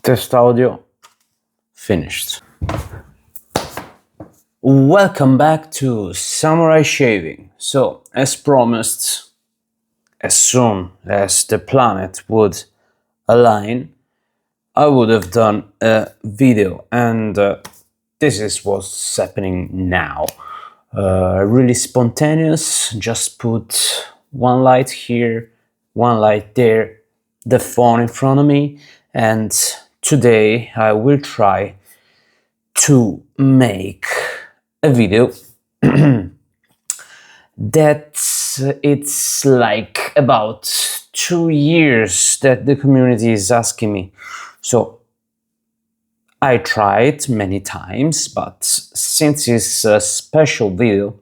Test audio finished. Welcome back to Samurai Shaving. So, as promised, as soon as the planet would align, I would have done a video, and this is what's happening now. Really spontaneous, just put one light here, one light there, the phone in front of me, and today I will try to make a video that it's like about 2 years that the community is asking me. So I tried many times, but since it's a special video,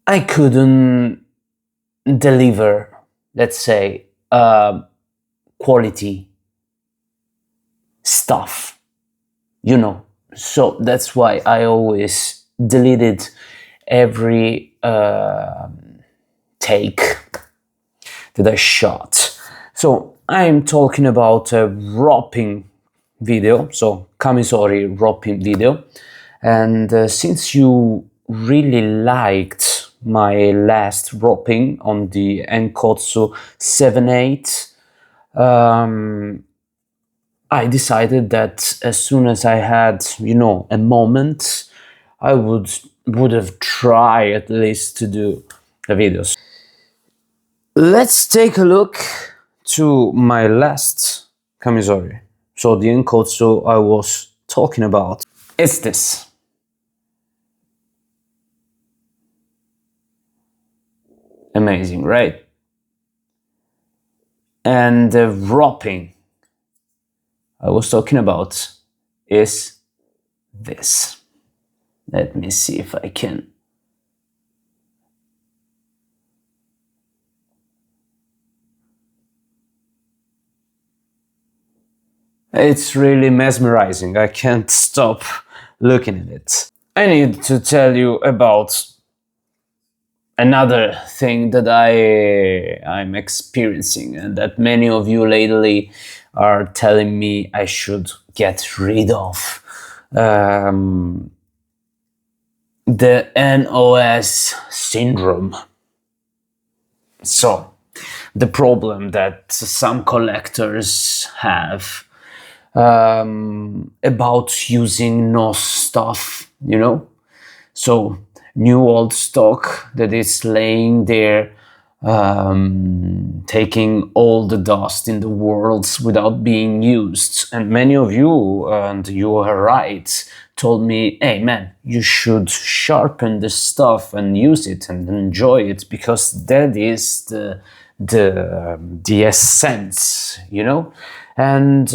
I couldn't deliver, let's say, quality stuff, you know. So that's why I always deleted every take that I shot. So I'm talking about a roping video, so Kamisori roping video. And since you really liked my last roping on the Enkotsu 7/8, I decided that as soon as I had, you know, a moment, I would have tried at least to do a video. Let's take a look to my last Kamisori. So the Enkotsu I was talking about is this. Amazing, right? And the roping I was talking about is this. Let me see if I can. It's really mesmerizing. I can't stop looking at it. I need to tell you about another thing that I'm experiencing and that many of you lately are telling me I should get rid of. The NOS syndrome. So, the problem that some collectors have about using NOS stuff, you know? So, new old stock that is laying there, taking all the dust in the world without being used. And many of you, and you are right, told me, hey man, you should sharpen the stuff and use it and enjoy it, because that is the essence, you know? And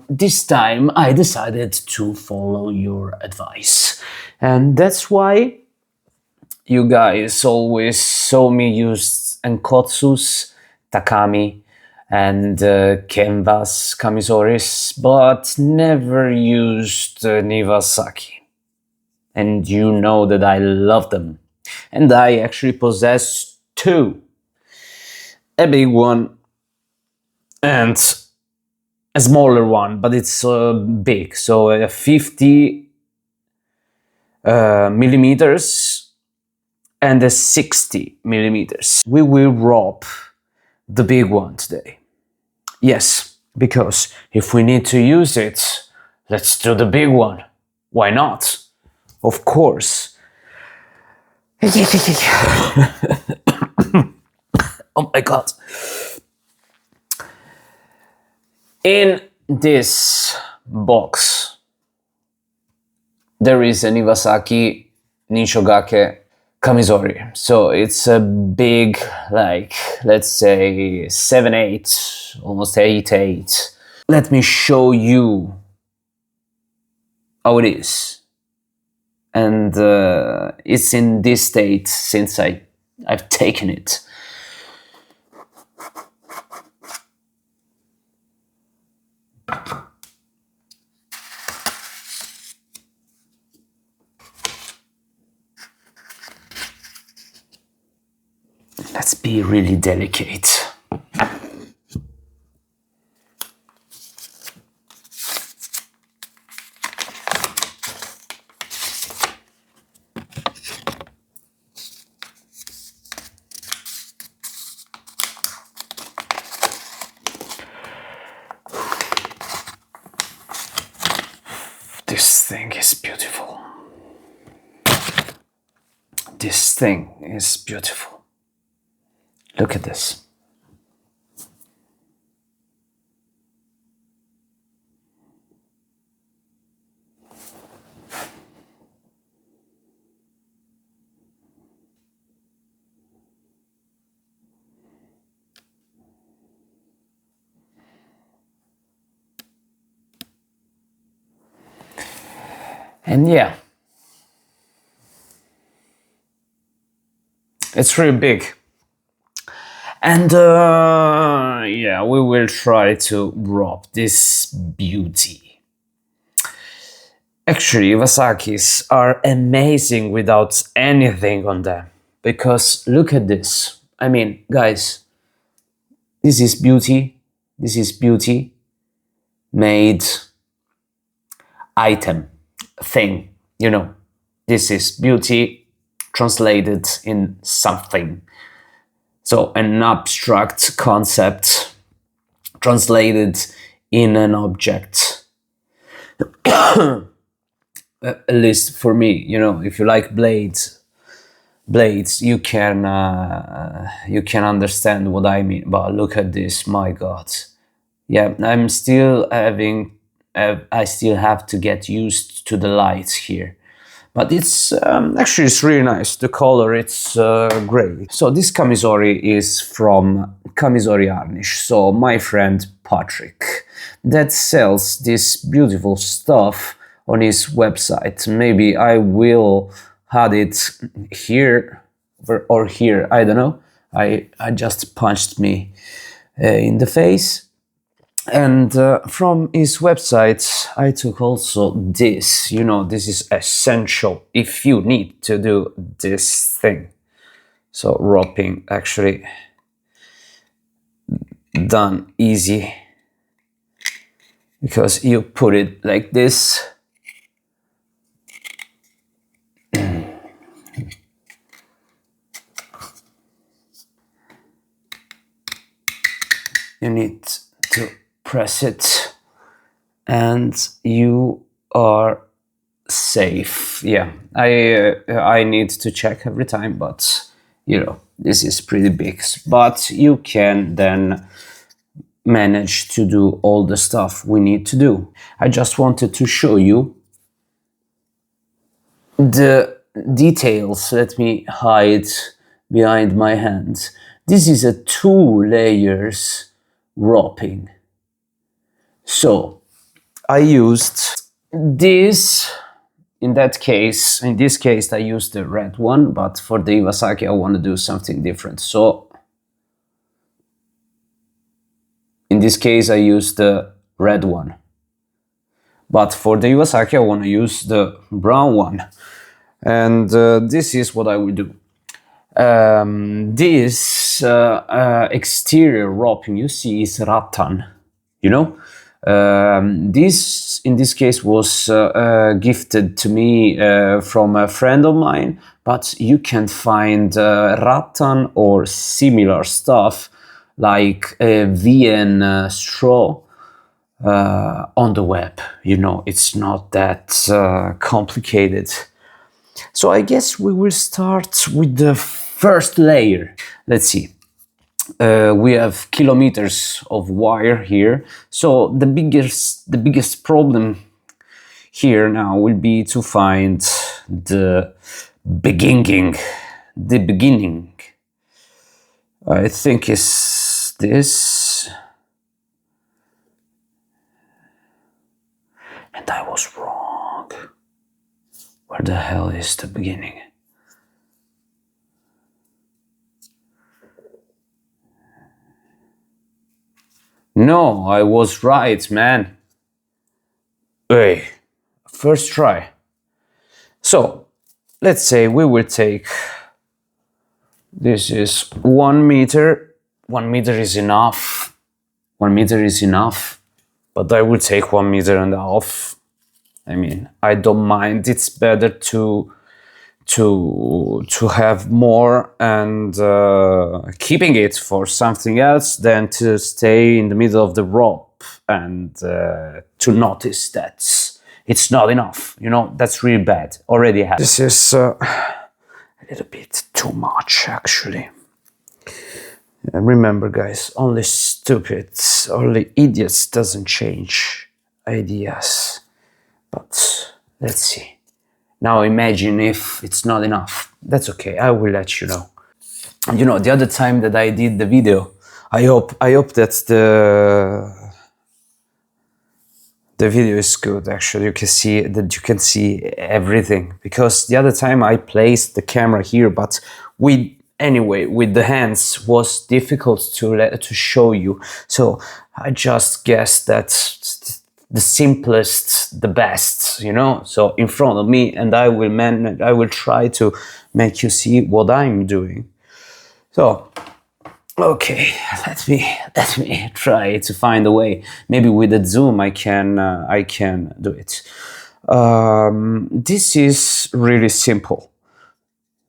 this time I decided to follow your advice. And that's why you guys always saw me use Enkotsus, Takami, and Canvas Kamisoris, but never used Iwasaki. And you know that I love them. And I actually possess two. A big one and a smaller one, but it's big. So a 50 millimeters and a 60 millimeters. We will rope the big one today. Yes, because if we need to use it, let's do the big one. Why not? Of course. Oh my god. In this box, there is an Iwasaki Nicho Gake Kamisori. So it's a big, like, let's say 7/8, almost 8/8. Let me show you how it is. And it's in this state since I've taken it. Let's be really delicate. This thing is beautiful. This thing is beautiful. Look at this. And yeah, it's really big. And yeah, we will try to rob this beauty. Actually, Iwasakis are amazing without anything on them. Because look at this. I mean, guys, this is beauty. This is beauty made item thing. You know, this is beauty translated in something. So an abstract concept translated in an object. At least for me, you know, if you like blades, you can understand what I mean. But look at this, my God. Yeah, I'm still having. I still have to get used to the lights here. But it's actually it's really nice. The color, it's great. So this Kamisori is from Kamisori Harnisch. So my friend Patrick that sells this beautiful stuff on his website. Maybe I will add it here or here. I don't know. I just punched me in the face. And from his website, I took also this. You know, this is essential if you need to do this thing. So roping actually done easy because you put it like this. You need to press it and you are safe. Yeah, I need to check every time, but you know, this is pretty big, but you can then manage to do all the stuff we need to do. I just wanted to show you the details. Let me hide behind my hand. This is a 2 layers roping. So I used this. In this case, I used the red one, but for the Iwasaki, I want to do something different. So in this case, I used the red one. But for the Iwasaki, I want to use the brown one. And this is what I will do. This exterior roping you see is ratan, you know? This in this case was gifted to me from a friend of mine, but you can find ratan or similar stuff like VN straw on the web. You know, it's not that complicated. So I guess we will start with the first layer. Let's see. We have kilometers of wire here. So the biggest problem here now will be to find the beginning. The beginning. I think is this. And I was wrong. Where the hell is the beginning? No, I was right, man. Hey, first try. So, let's say we will take This is 1 meter. 1 meter is enough. 1 meter is enough. But I will take 1.5 meters. I mean, I don't mind. It's better to have more and keeping it for something else than to stay in the middle of the rope and to notice that it's not enough. You know, that's really bad. Already happened. This is a little bit too much, actually. And remember, guys, only stupids, only idiots doesn't change ideas. But let's see. Now imagine if it's not enough. That's okay, I will let you know. You know, the other time that I did the video, I hope that the video is good. Actually, you can see everything, because the other time I placed the camera here, but with the hands was difficult to show you. So I just guessed that the simplest, the best, you know. So in front of me, and I will try to make you see what I'm doing. So, okay, let me try to find a way. Maybe with the zoom I can do it. This is really simple.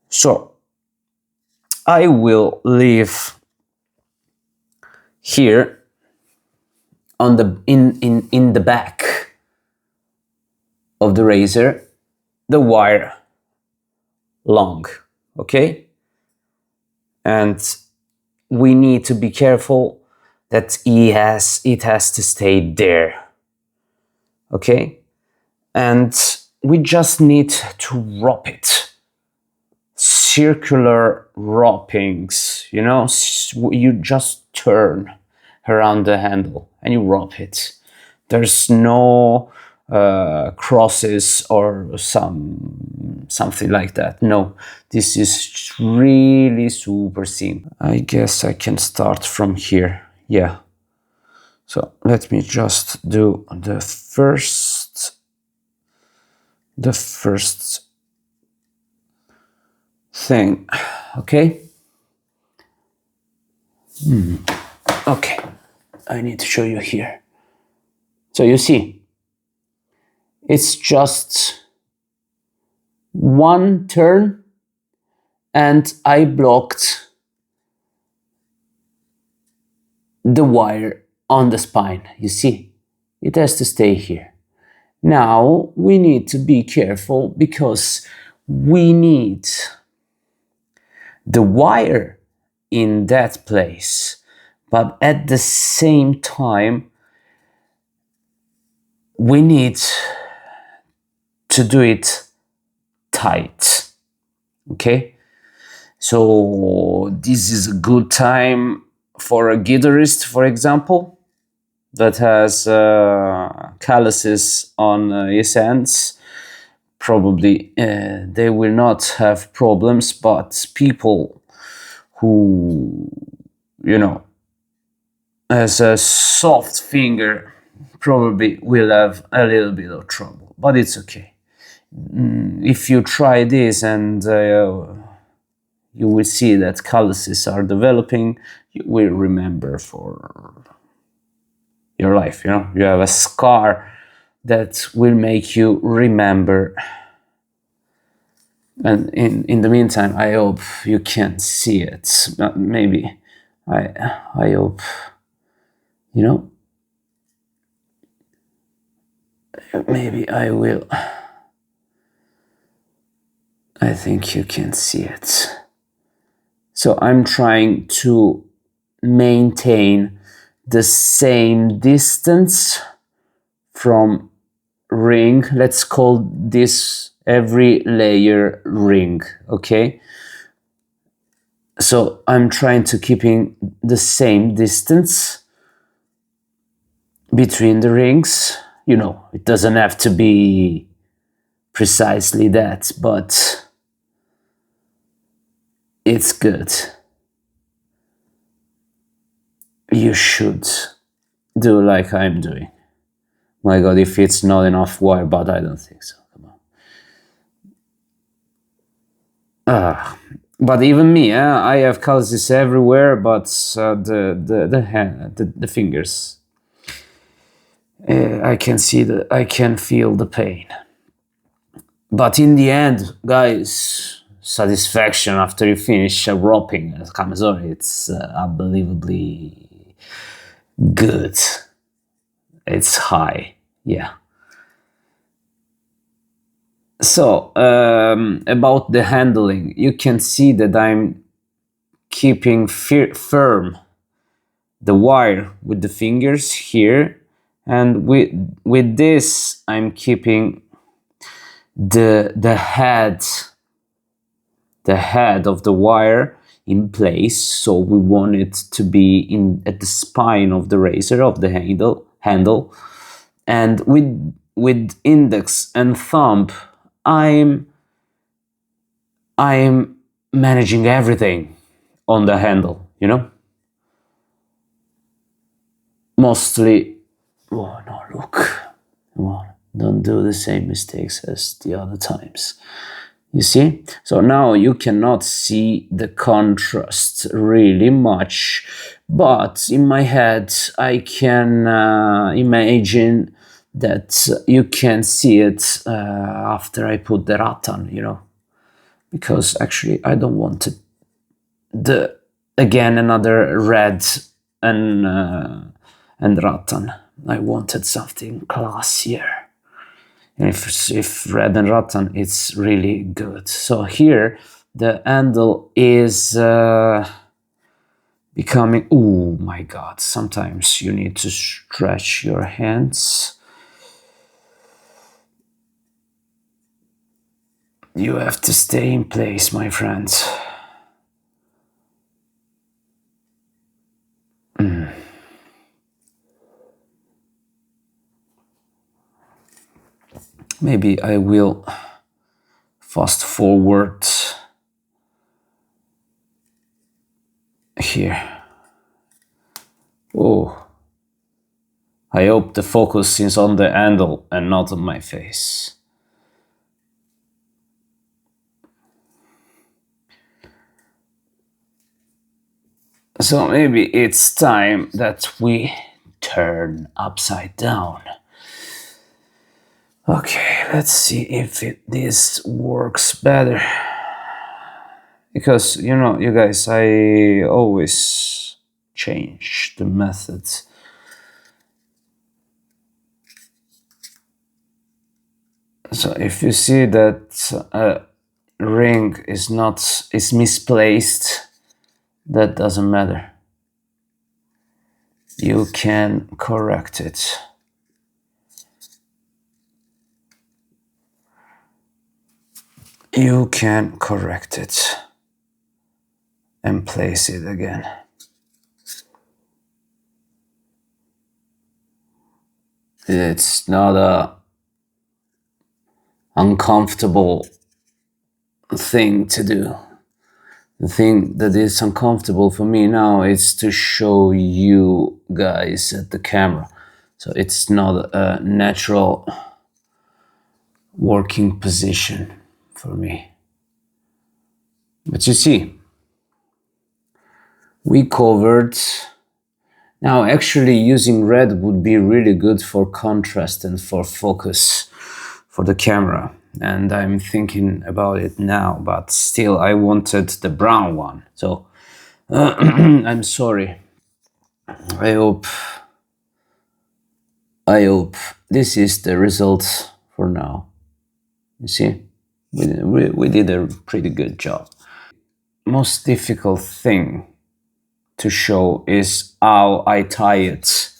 So I will leave here on the in the back of the razor the wire long, okay? And we need to be careful that it has to stay there, okay? And we just need to wrap it. Circular wrappings, you know, you just turn around the handle and you wrap it. There's no crosses or something like that. No, this is really super simple. I guess I can start from here. Yeah. So let me just do the first thing. Okay. Okay, I need to show you here. So you see, it's just one turn and I blocked the wire on the spine. You see, it has to stay here. Now we need to be careful because we need the wire in that place, but at the same time we need to do it tight, okay? So this is a good time for a guitarist, for example, that has calluses on his hands. Probably they will not have problems, but people who, you know, has a soft finger probably will have a little bit of trouble, but it's okay. If you try this and you will see that calluses are developing, you will remember for your life, you know, you have a scar that will make you remember. And in the meantime, I hope you can see it. Maybe I hope, you know, maybe I will. I think you can see it. So I'm trying to maintain the same distance from ring. Let's call this every layer ring, okay? So I'm trying to keeping the same distance between the rings. You know, it doesn't have to be precisely that, but it's good. You should do like I'm doing. My God, if it's not enough wire, but I don't think so. Come on. But even me, I have calluses everywhere, but the hand, the fingers, I can see I can feel the pain. But in the end, guys, satisfaction after you finish a wrapping at Kamisori, it's unbelievably good. It's high, yeah. So about the handling, you can see that I'm keeping firm the wire with the fingers here, and with this I'm keeping the head of the wire in place, so we want it to be in at the spine of the razor, of the handle. And with index and thumb, I'm managing everything on the handle, you know. Mostly, oh no, look, come on, don't do the same mistakes as the other times. You see? So now you cannot see the contrast really much, but in my head I can imagine that you can see it after I put the ratan, you know, because actually I don't want it, the again another red and ratan. I wanted something classier. If red and rotten, it's really good. So here the handle is becoming, oh my god, sometimes you need to stretch your hands. You have to stay in place, my friends. Maybe I will fast forward here. Oh, I hope the focus is on the handle and not on my face. So maybe it's time that we turn upside down. Okay, let's see if this works better. Because, you know, you guys, I always change the method. So if you see that a ring is misplaced, that doesn't matter. You can correct it. You can correct it and place it again. It's not a uncomfortable thing to do. The thing that is uncomfortable for me now is to show you guys at the camera. So it's not a natural working position for me. But you see, we covered. Now actually using red would be really good for contrast and for focus for the camera. And I'm thinking about it now, but still I wanted the brown one. So I'm sorry. I hope this is the result for now. You see, we did a pretty good job. Most difficult thing to show is how I tie it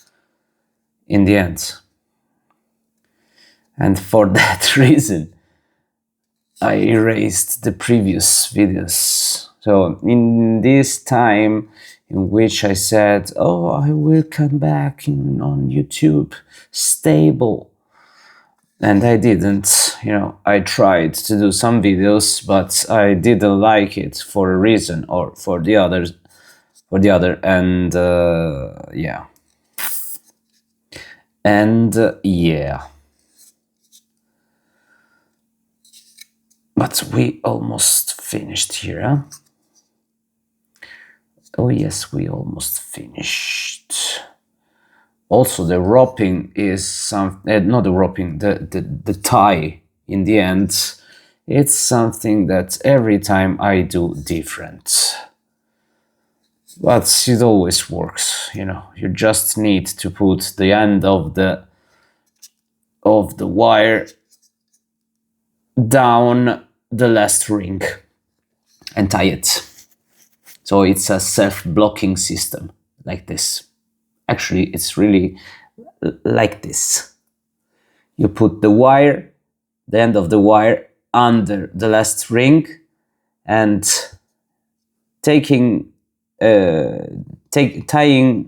in the end. And for that reason, I erased the previous videos. So in this time in which I said, oh, I will come back on YouTube stable. And I didn't, you know, I tried to do some videos, but I didn't like it for a reason or for the other, and yeah. And yeah. But we almost finished here, huh? Oh yes, we almost finished. Also, the roping is some, not the roping, the tie in the end. It's something that every time I do different. But it always works, you know. You just need to put the end of the wire down the last ring and tie it. So it's a self-blocking system like this. Actually, it's really like this. You put the end of the wire under the last ring, and tying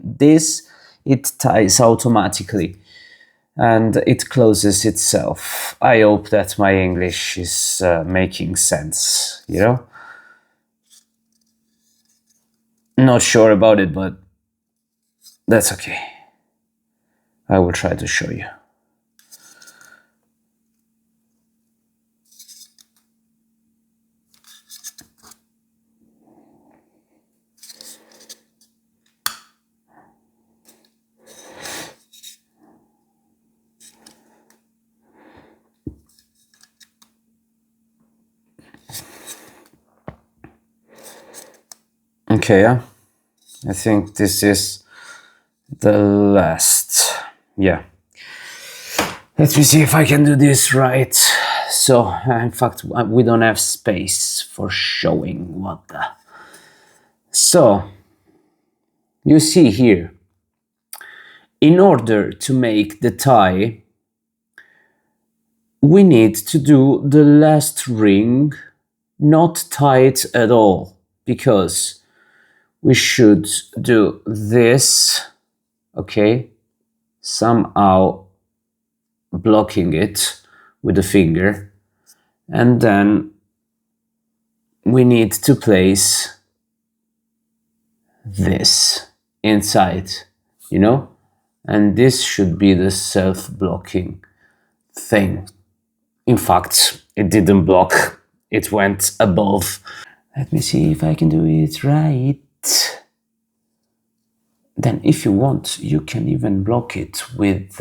this, it ties automatically and it closes itself. I hope that my English is making sense, you know? Not sure about it, but that's okay. I will try to show you. Okay, yeah. I think this is the last. Yeah. Let me see if I can do this right. So, in fact, we don't have space for showing what the... So, you see here, in order to make the tie, we need to do the last ring not tight at all, because we should do this, okay, somehow blocking it with the finger, and then we need to place this inside, you know, and this should be the self-blocking thing. In fact, it didn't block, it went above. Let me see if I can do it right. Then if you want, you can even block it with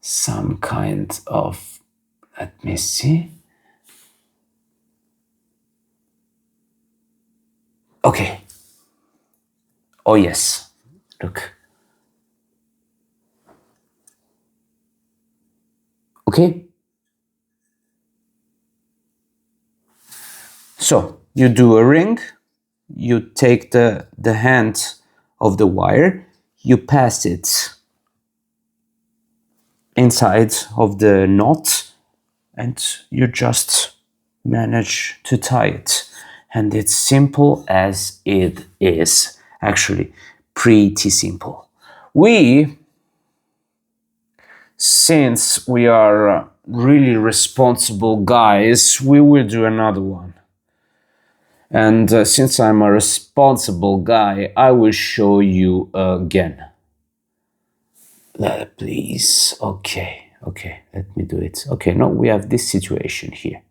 some kind of, let me see. Okay. Oh yes, look. Okay. So you do a ring, you take the hand of the wire, you pass it inside of the knot, and you just manage to tie it. And it's simple as it is. Actually, pretty simple. Since we are really responsible guys, we will do another one. And since I'm a responsible guy, I will show you again. Please, okay, let me do it. Okay, now we have this situation here.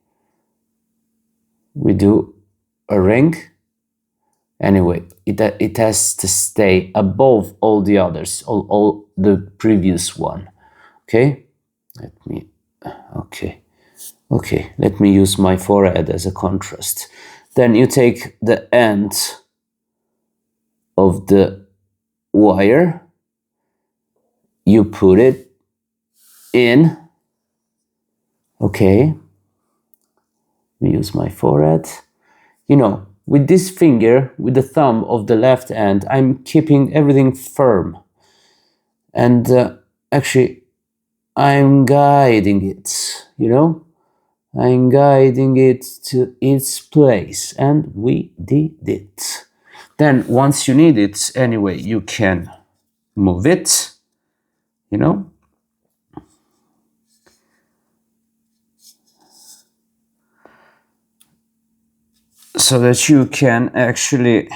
We do a ring. Anyway, it has to stay above all the others, all the previous one. Okay, okay, let me use my forehead as a contrast. Then you take the end of the wire, you put it in. Okay, let me use my forehead. You know, with this finger, with the thumb of the left hand, I'm keeping everything firm. And actually, I'm guiding it, you know? I'm guiding it to its place, and we did it. Then, once you need it, anyway, you can move it, you know? So that you can actually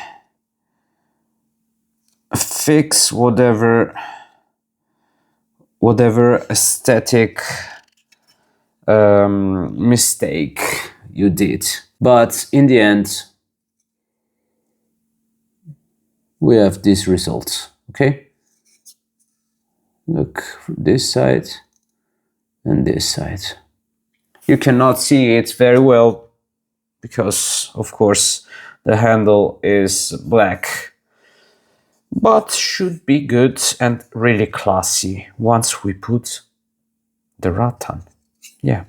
fix whatever aesthetic mistake you did. But in the end, we have this result. Okay, look from this side and this side. You cannot see it very well because, of course, the handle is black, but should be good and really classy once we put the ratan. Yeah.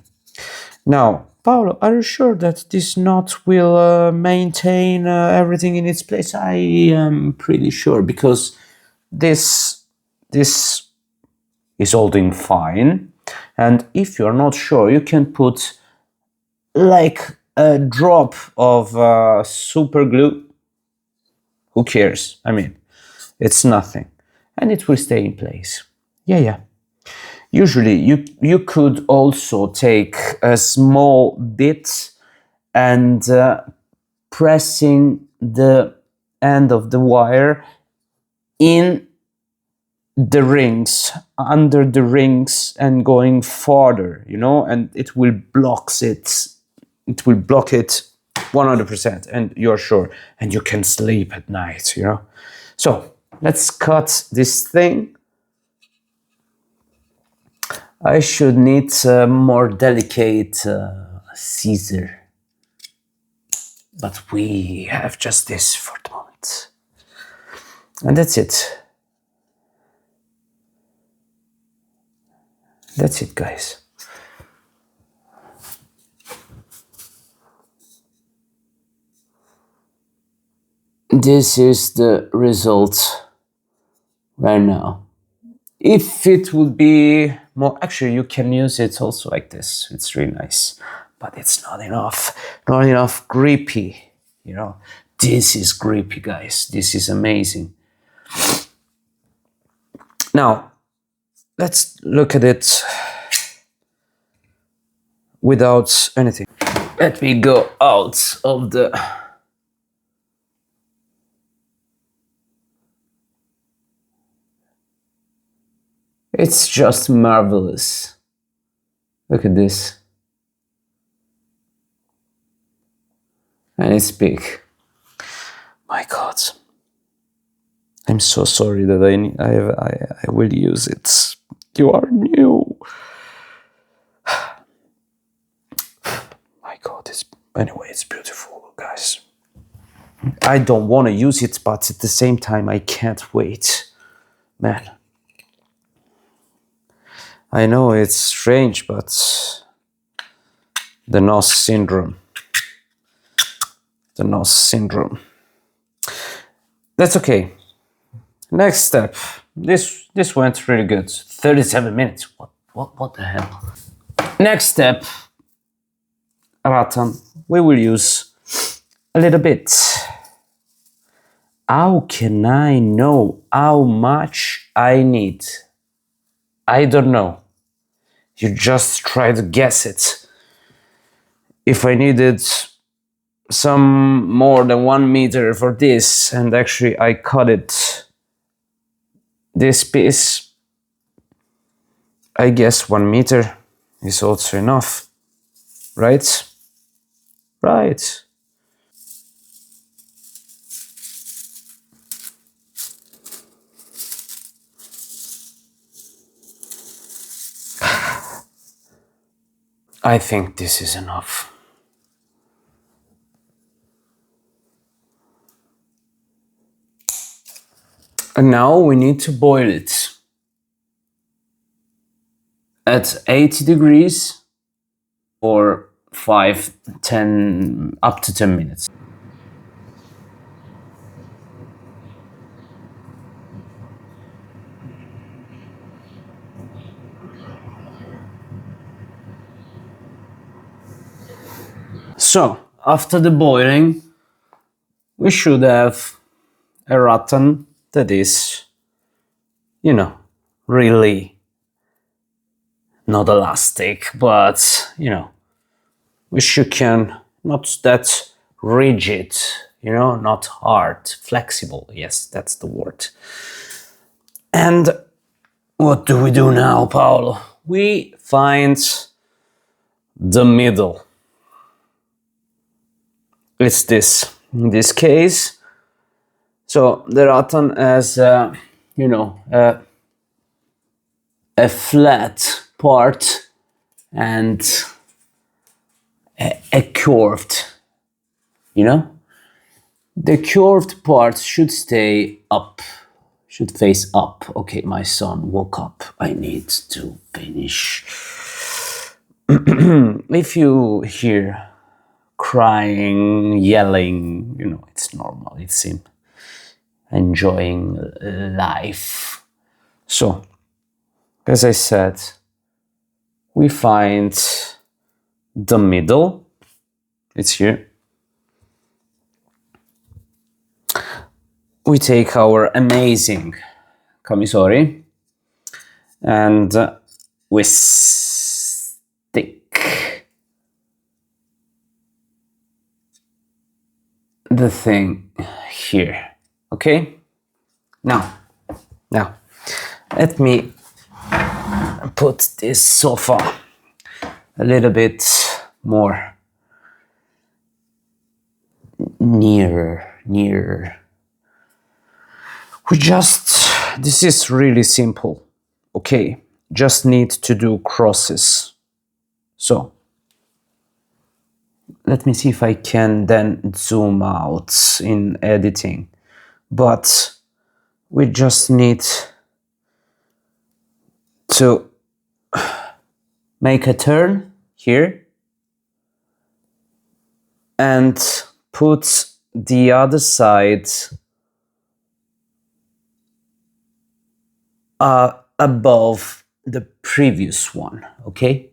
Now, Paolo, are you sure that this knot will maintain everything in its place? I am pretty sure because this is holding fine, and if you're not sure, you can put like a drop of super glue. Who cares? I mean, it's nothing, and it will stay in place. Yeah. Usually, you could also take a small bit and pressing the end of the wire in the rings, under the rings, and going farther, and it will block it. It will block it 100%, and you're sure, and you can sleep at night. So let's cut this thing. I should need a more delicate scissor, but we have just this for the moment, and that's it. That's it, guys. This is the result right now. If it would be more, actually, you can use it also like this. It's really nice, but it's not enough. Not enough grippy. This is grippy, guys. This is amazing. Now, let's look at it without anything. Let me go out of the... It's just marvelous. Look at this. And it's big. My God. I'm so sorry that I will use it. You are new. My God, anyway, it's beautiful, guys. I don't want to use it, but at the same time, I can't wait. Man. I know it's strange, but the NOS syndrome. The NOS syndrome. That's okay. Next step. This went really good. 37 minutes. What the hell? Next step. Ratan. We will use a little bit. How can I know how much I need? I don't know. You just try to guess it. If I needed some more than 1 meter for this, and actually I cut it, this piece, I guess 1 meter is also enough, right? Right. I think this is enough. And now we need to boil it at 80 degrees for 10 up to 10 minutes. So, after the boiling, we should have a ratan that is, really not elastic, but, which you can, not that rigid, not hard, flexible. Yes, that's the word. And what do we do now, Paolo? We find the middle. It's this. In this case, So the ratan has, you know, a flat part and a curved, you know? The curved part should stay up, should face up. Okay, my son woke up. I need to finish. If you hear crying, yelling, you know, it's normal. It's him enjoying life. So, as I said, we find the middle. It's here. We take our amazing Kamisori and we stick the thing here. Okay? Now, let me put this sofa a little bit more nearer. This is really simple, okay? Just need to do crosses. So, let me see if I can then zoom out in editing. But we just need to make a turn here and put the other side above the previous one, okay?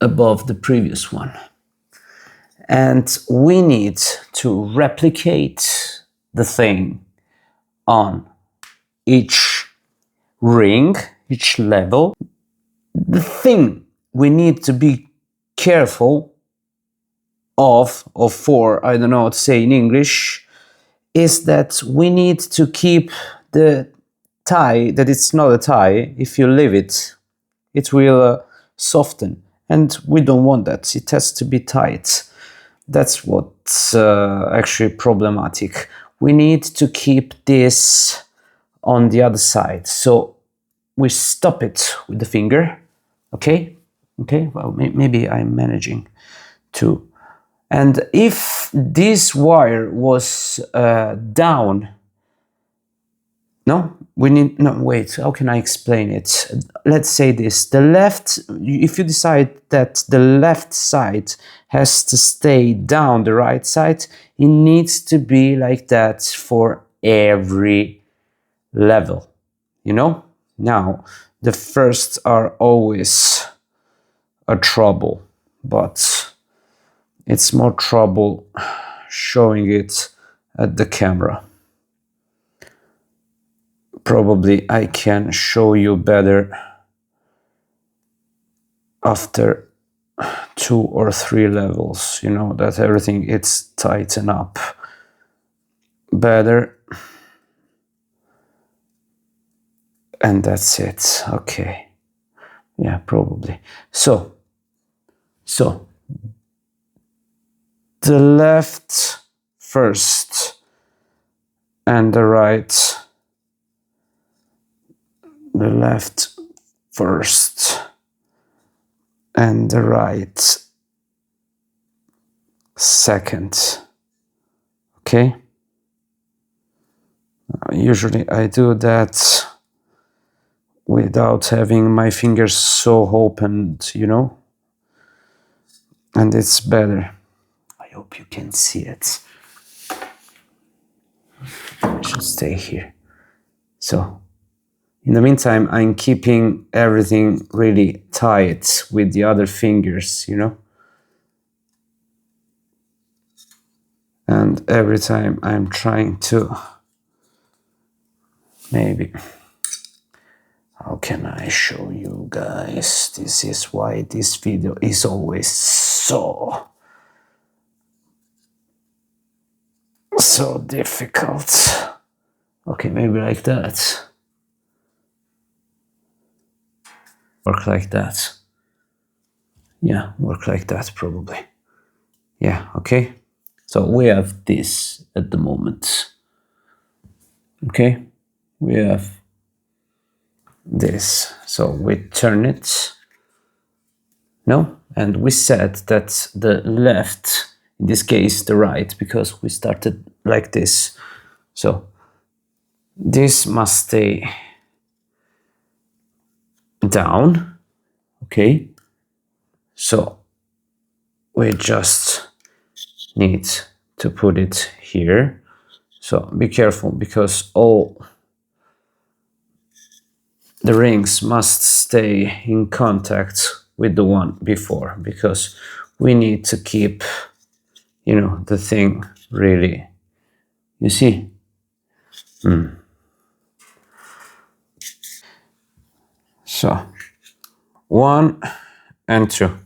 Above the previous one. And we need to replicate the thing on each ring, each level. The thing we need to be careful of, or for, I don't know what to say in English, is that we need to keep the tie, that it's not a tie. If you leave it, it will soften, and we don't want that. It has to be tight. That's what's actually problematic. We need to keep this on the other side. So we stop it with the finger, okay? Okay, well, maybe I'm managing to. And if this wire was down, no, wait, how can I explain it? Let's say this, if you decide that the left side has to stay down the right side, it needs to be like that for every level, you know? Now, the first are always a trouble, but it's more trouble showing it at the camera. Probably I can show you better after 2 or 3 levels, you know, that everything is tightened up better. And that's it. Okay. Yeah, probably. So the left first and the right. The left first and the right second. Okay? Usually I do that without having my fingers so opened, you know? And it's better. I hope you can see it. I should stay here. So, in the meantime, I'm keeping everything really tight with the other fingers, you know? And every time I'm trying to, maybe, how can I show you guys? This is why this video is always so difficult. Okay, maybe like that. Work like that. Yeah, work like that probably. Yeah, okay. So we have this at the moment. Okay, we have this. So we turn it. No, and we said that the left, in this case the right, because we started like this. So this must stay down. Okay, so we just need to put it here. So be careful, because all the rings must stay in contact with the one before, because we need to keep, you know, the thing really, you see. So 1 and 2.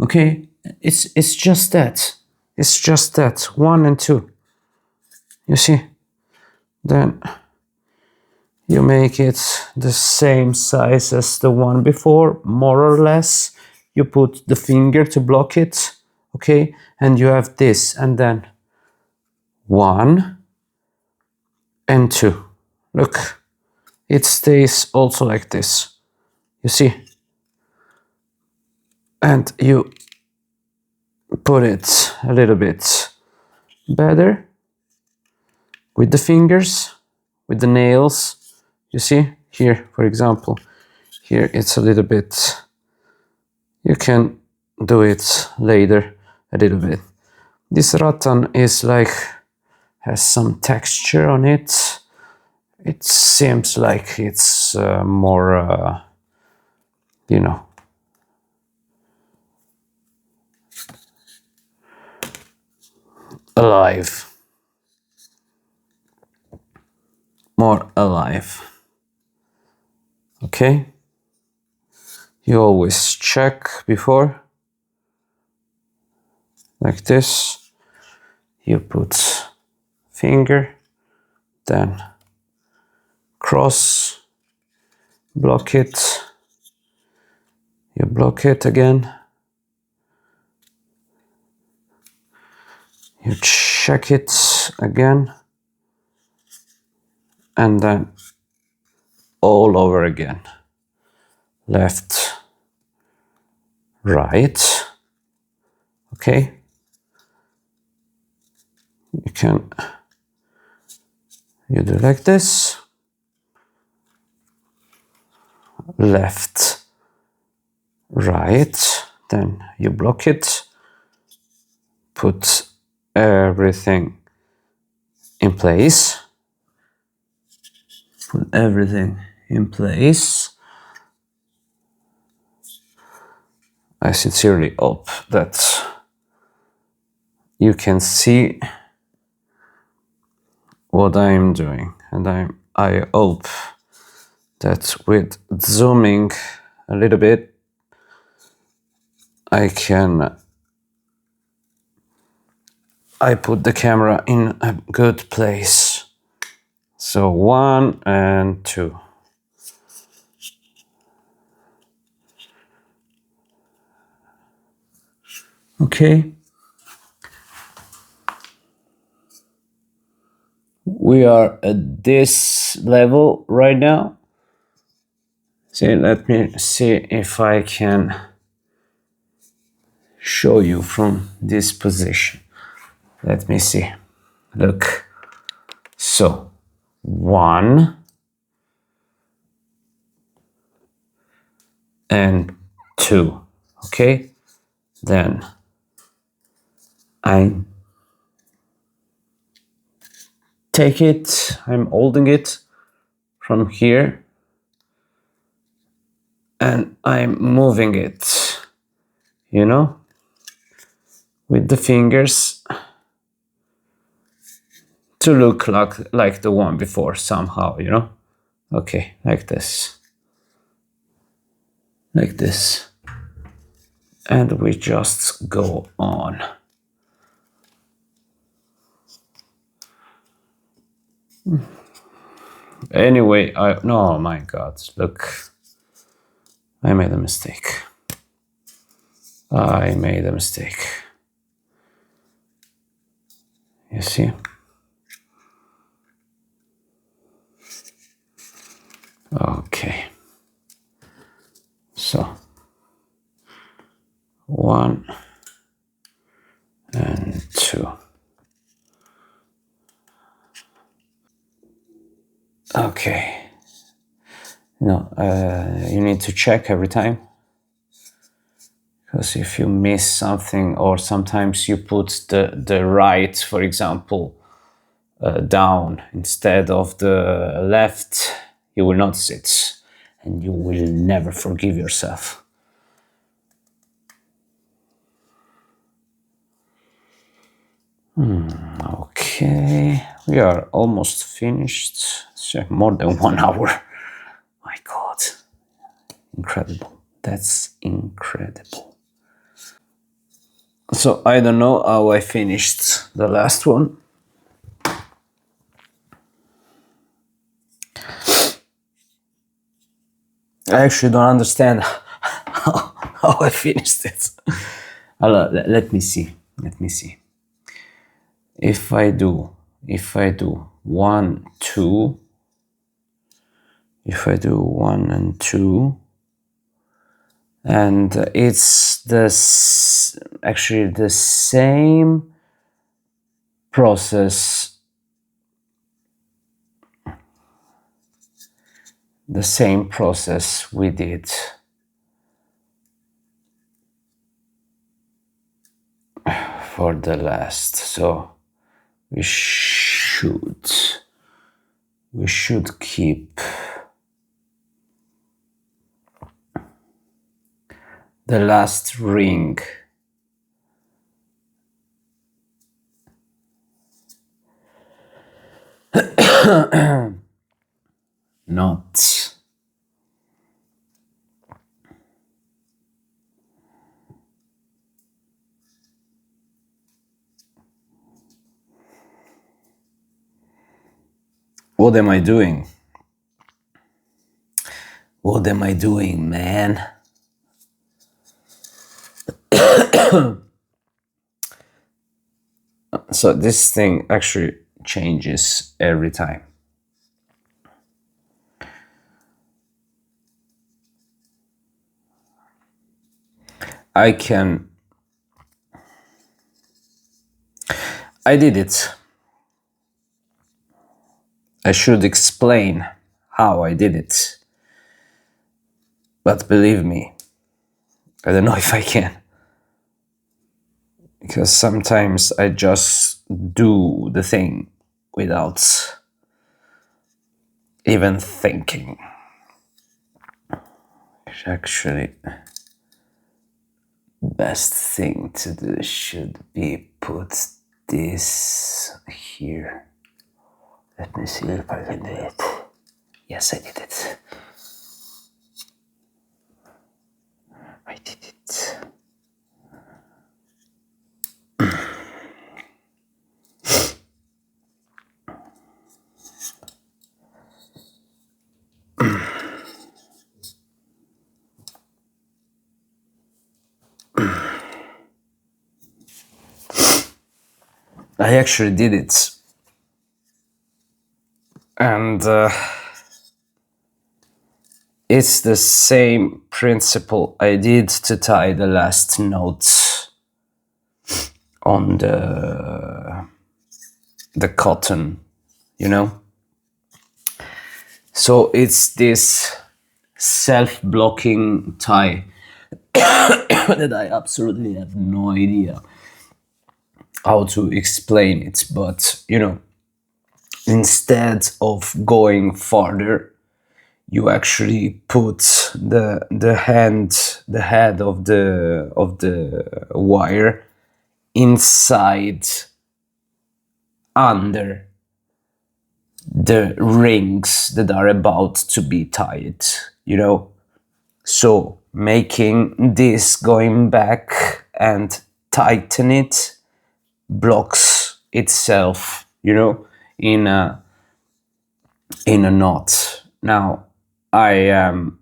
Okay, it's just that. It's just that 1 and 2. You see? Then you make it the same size as the one before, more or less. You put the finger to block it, okay? And you have this, and then 1 and 2. Look, it stays also like this. You see? And you put it a little bit better with the fingers, with the nails. You see? Here, for example, here it's a little bit. You can do it later a little bit. This ratan is like, has some texture on it. It seems like it's more, you know, alive. More alive. Okay? You always check before. Like this. You put finger, then cross, block it. You block it again. You check it again. And then all over again. Left, right. Okay. You do like this. Left, right. Then you block it. Put everything in place. Put everything in place. I sincerely hope that you can see what I'm doing, and I hope that with zooming a little bit I put the camera in a good place. So 1 and 2. Okay. We are at this level right now. So let me see if I can show you from this position. Let me see. Look. So 1 and 2. Okay. Then I take it. I'm holding it from here. And I'm moving it, you know, with the fingers to look like the one before somehow, you know. Okay, like this. Like this. And we just go on. Anyway, no, my God, look. I made a mistake. I made a mistake. You see? Okay. So 1 and 2. Okay. No, you need to check every time, because if you miss something, or sometimes you put the right, for example, down instead of the left, you will notice it, and you will never forgive yourself. Okay, we are almost finished. So more than 1 hour. My God, incredible. That's incredible. So I don't know how I finished the last one. I actually don't understand how I finished it. Let me see. Let me see. If I do 1, 2, if I do 1 and 2, and it's actually the same process, we did for the last. So we should keep the last ring not what am I doing? What am I doing, man? So this thing actually changes every time. I did it. I should explain how I did it. But believe me, I don't know if I can. Because sometimes I just do the thing without even thinking. Actually, best thing to do should be put this here. Let me see if I can do it. Yes, I did it. I did it. I actually did it. And it's the same principle I did to tie the last note on the cotton, you know? So it's this self-blocking tie that I absolutely have no idea how to explain it, but you know, instead of going farther, you actually put the head of the wire inside, under the rings that are about to be tied, you know? So making this going back and tighten it blocks itself, you know, in a knot. Now, I am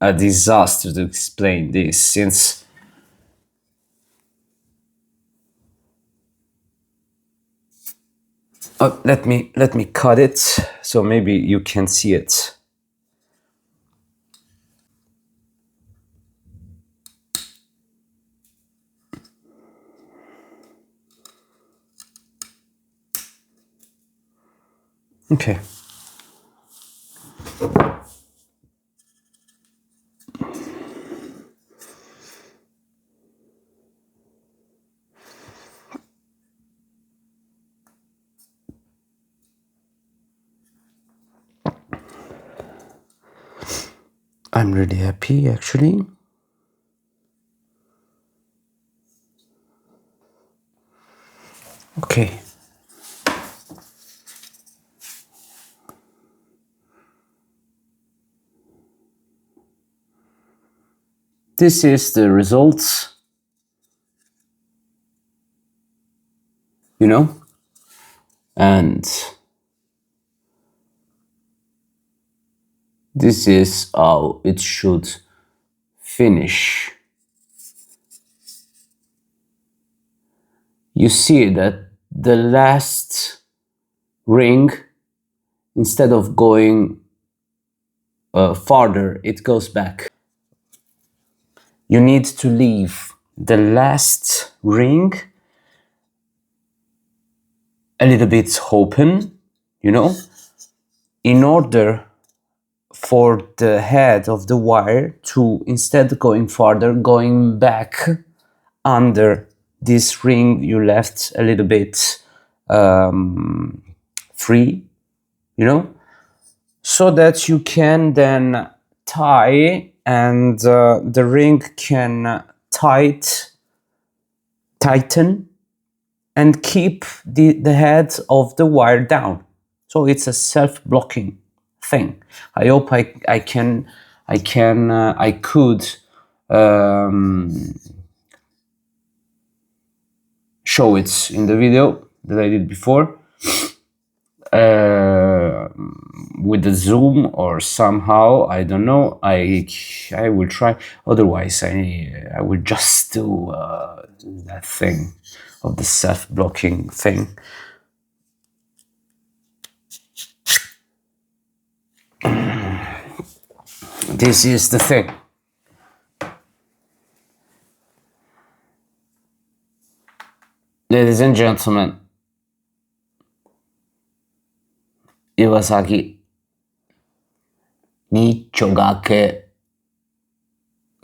a disaster to explain this, since let me cut it so maybe you can see it. Okay. I'm really happy actually. Okay. This is the results, you know, and this is how it should finish. You see that the last ring, instead of going farther, it goes back. You need to leave the last ring a little bit open, you know, in order for the head of the wire to, instead going farther, going back under this ring you left a little bit free, you know, so that you can then tie and the ring can tighten and keep the head of the wire down. So it's a self-blocking thing. I hope I could show it in the video that I did before with the zoom or somehow, I don't know. I will try. Otherwise, I will just do that thing of the self-blocking thing. This is the thing. Ladies and gentlemen, Iwasaki Nicho Gake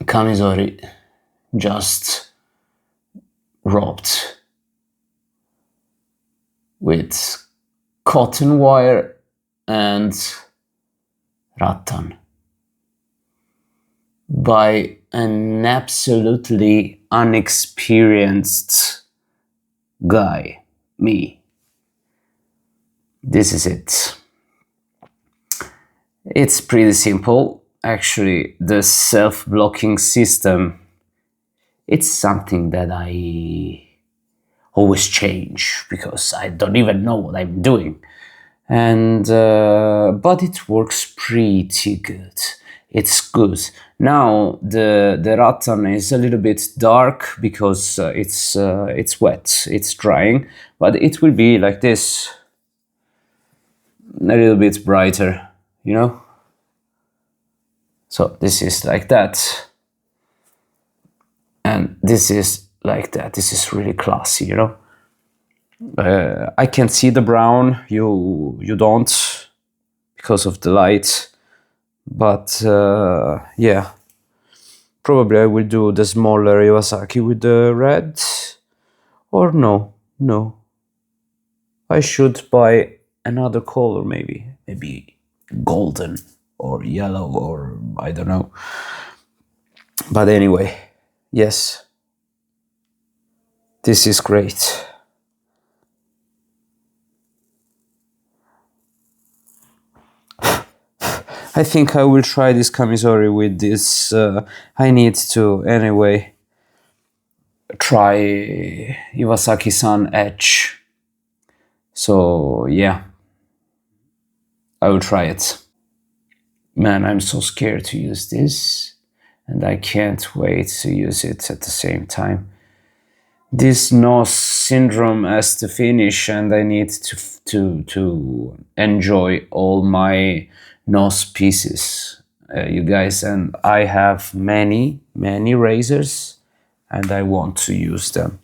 Kamisori just roped with cotton wire and ratan by an absolutely unexperienced guy, me. This is it. It's pretty simple. Actually, the self-blocking system, it's something that I always change because I don't even know what I'm doing. And but it works pretty good. It's good. Now the ratan is a little bit dark because it's wet, it's drying, but it will be like this, a little bit brighter, you know. So this is like that, and this is like that. This is really classy, you know. I can see the brown. You don't, because of the light. But yeah, probably I will do the smaller Iwasaki with the red. Or no. I should buy another color, maybe golden or yellow, or I don't know. But anyway, yes, this is great. I think I will try this Kamisori with this. I need to, anyway, try Iwasaki-san Edge. So, yeah, I will try it. Man, I'm so scared to use this, and I can't wait to use it at the same time. this nose syndrome has to finish, and I need to enjoy all my nose pieces, you guys. And I have many razors, and I want to use them.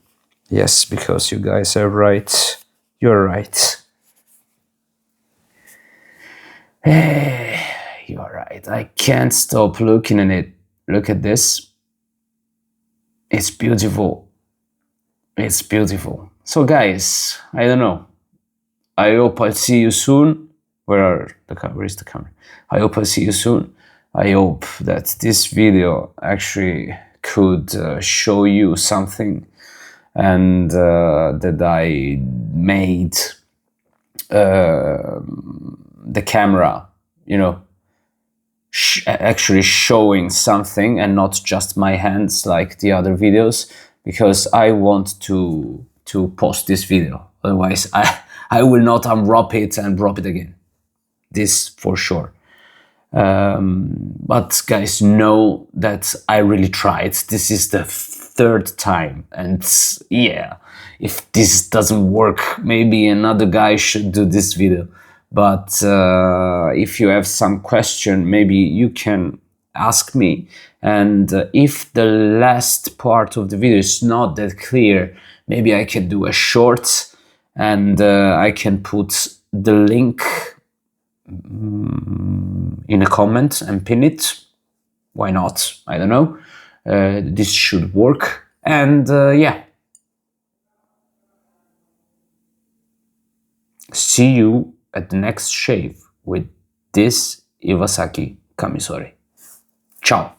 Yes, because you guys are right. You're right. You're right. I can't stop looking at it. Look at this. It's beautiful. It's beautiful. So, guys, I don't know. I hope I'll see you soon. Where is the camera? I hope I'll see you soon. I hope that this video actually could show you something, and that I made the camera, actually showing something and not just my hands like the other videos, because I want to post this video. Otherwise, I will not unwrap it and wrap it again. This for sure. But guys, know that I really tried. This is the third time, and yeah, if this doesn't work, maybe another guy should do this video. But if you have some question, maybe you can ask me. And if the last part of the video is not that clear, maybe I can do a short, and I can put the link in a comment and pin it. Why not? I don't know. This should work. And yeah, see you at the next shave with this Iwasaki Kamisori. Ciao.